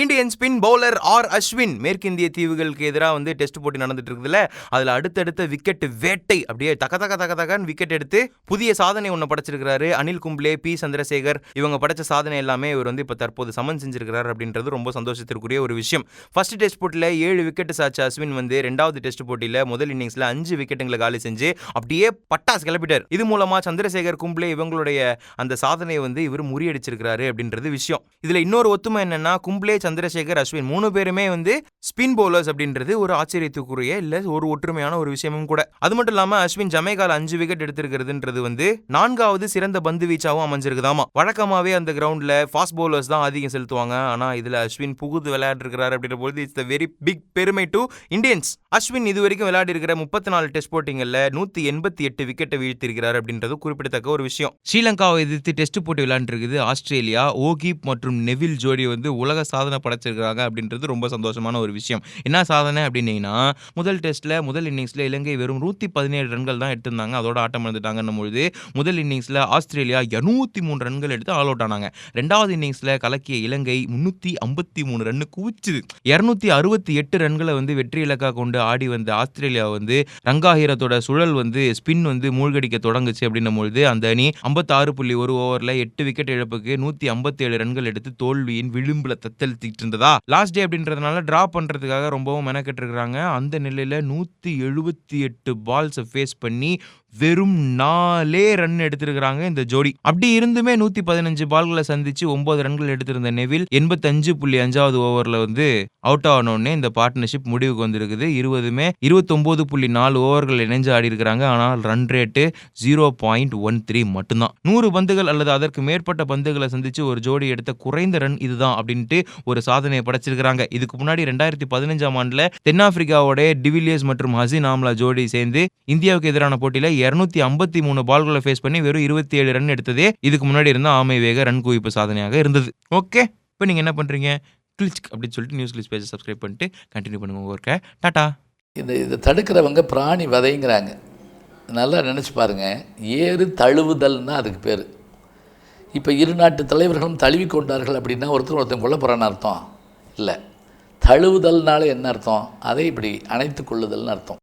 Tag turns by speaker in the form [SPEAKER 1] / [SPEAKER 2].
[SPEAKER 1] Indian spin bowler Ashwin மேற்கிந்திய தீவுகளுக்கு எதிராக டெஸ்ட் போட்டி நடந்துட்டு இருக்குதுல, அதுல அடுத்தடுத்த விக்கெட் வேட்டை அப்படியே தகன்னு விக்கெட் எடுத்து புதிய சாதனை ஒன்று படைச்சிருக்கிறாரு. அனில் கும்ப்ளே, பி சந்திரசேகர் இவங்க படைச்ச சாதனை எல்லாமே இவர் இப்ப தற்போது சமன் செஞ்சிருக்கிறார் அப்படின்றது ரொம்ப சந்தோஷத்திற்குரிய ஒரு விஷயம். ஃபர்ஸ்ட் டெஸ்ட் போட்டியில 7 விக்கெட் சாச்ச அஸ்வின் ரெண்டாவது டெஸ்ட் போட்டியில முதல் இன்னிங்ஸ்ல 5 விக்கெட்டுகளை காலி செஞ்சு அப்படியே பட்டாஸ் கிளப்பிட்டார். இது மூலமா சந்திரசேகர், கும்ப்ளே இவங்களுடைய அந்த சாதனையை இவர் முறியடிச்சிருக்கிறாரு அப்படின்றது விஷயம். இதுல இன்னொரு ஒத்துமை என்னன்னா, கும்ப்ளே, சந்திரசேகர், அஸ்வின் 3 பேருமே ஸ்பின் பவுலர்ஸ் அப்படின்றது ஒரு ஆச்சரியத்துக்குரிய இல்ல ஒரு ஒற்றுமையான ஒரு விஷயமும் கூட. அது மட்டும் இல்லாம அஸ்வின் ஜமைக்கால 5 விக்கெட் எடுத்திருக்கிறதுன்றது 4வது சிறந்த பந்து வீச்சாவும் அமைஞ்சிருக்குதாமா. வழக்கமாவே அந்த கிரவுண்ட்ல ஃபாஸ்ட் பவுலர்ஸ் தான் அதிகம் செலுத்துவாங்க. ஆனா இதுல அஸ்வின் புகுது விளையாடி இருக்கிறார் அப்படின்ற போது இட்ஸ் a very big பெருமை டு இந்தியன்ஸ். அஸ்வின் இதுவரைக்கும் விளையாடி இருக்கிற 34 டெஸ்ட் போட்டிங்கல்ல 188 விக்கெட்டை வீழ்த்திருக்கிறார் அப்படின்றது குறிப்பிடத்தக்க ஒரு விஷயம். ஸ்ரீலங்காவை எதிர்த்து டெஸ்ட் போட்டி விளையாண்டு இருக்குது ஆஸ்திரேலியா. ஓகிப் மற்றும் நெவில் ஜோடி உலக சாதனை படைச்சிருக்காங்க அப்படின்றது ரொம்ப சந்தோஷமான ஒரு விஷயம். என்ன சாதனை அப்படின்னீங்கன்னா, முதல் டெஸ்ட்ல முதல் இன்னிங்ஸ்ல இலங்கை வெறும் 117 ரன்கள் தான் எடுத்திருந்தாங்க. அதோட ஆட்டம் இழந்துட்டாங்கன்னும் பொழுது முதல் இன்னிங்ஸ்ல ஆஸ்திரேலியா 203 ரன்கள் எடுத்து ஆல் அவுட் ஆனாங்க. ரெண்டாவது இன்னிங்ஸ்ல கலக்கிய இலங்கை 353 ரன் குவிச்சுது. 268 ரன்களை வெற்றி இலக்கா கொண்டு ஆடி வந்த ஆஸ்திரேலியா ரங்காஹீரத்தோட சுழல் ஸ்பின் மூழ்கடிக்க தொடங்குச்சு அப்படின்னும் பொழுது அந்த அணி 56.1 ஓவர்ல 8 விக்கெட் இழப்புக்கு 157 ரன்கள் எடுத்து தோல்வியின் விளிம்புல தத்தளித்துட்டு இருந்ததா. லாஸ்ட் டே அப்படின்றதுனால டிரா பண்றதுக்காக ரொம்பவும் மெனக்கெட்டு இருக்காங்க. அந்த நிலையில 178 பால்ஸ் ஃபேஸ் பண்ணி வெறும் 4 ரன் எடுத்திருக்கிறாங்க இந்த ஜோடி. அப்படி இருந்துமே 115 பால்களை சந்திச்சு 9 ரன்கள் எடுத்திருந்த நெவில் 85.5வது ஓவர்ல அவுட் ஆனோடனே இந்த பார்ட்னர்ஷிப் முடிவுக்கு வந்திருக்குது. 29.4 ஓவர்கள் இணைஞ்சு ஆடி இருக்காங்க. ஆனால் ரன் ரேட்டு 0.13 மட்டும்தான். 100 பந்துகள் அல்லது அதற்கு மேற்பட்ட பந்துகளை சந்திச்சு ஒரு ஜோடி எடுத்த குறைந்த ரன் இதுதான் அப்படின்ட்டு ஒரு சாதனையை படைச்சிருக்காங்க. இதுக்கு முன்னாடி 2015ஆம் ஆண்டுல தென்னாப்பிரிக்காவோட டிவிலியர்ஸ் மற்றும் ஹசின் ஆம்லா ஜோடி சேர்ந்து இந்தியாவுக்கு எதிரான போட்டியில 253 பால்களை ஃபேஸ் பண்ணி வெறும் 27 ரன் எடுத்ததே இதுக்கு முன்னாடி இருந்த ஆமை வேக ரன் குவிப்பு சாதனையாக இருந்தது. ஓகே, இப்போ நீங்க என்ன பண்றீங்க? கிளிக் அப்படின்னு சொல்லிட்டு நியூஸ் கிளிச் பேஜை சப்ஸ்கிரைப் பண்ணிட்டு கண்டினியூ பண்ணுங்க உங்க ஒர்க்கை. டாடா.
[SPEAKER 2] இதை தடுக்கிறவங்க பிராணி வதைங்கிறாங்க. நல்லா நினச்சி பாருங்கள், ஏறு தழுவுதல்னா அதுக்கு பேர். இப்போ இரு நாட்டு தலைவர்களும் தழுவி கொண்டார்கள் அப்படின்னா ஒருத்தன் கொல்ல போகிறான்னு அர்த்தம் இல்லை. தழுவுதல்னால என்ன அர்த்தம்? அதை இப்படி அணைத்து கொள்ளுதல்னு அர்த்தம்.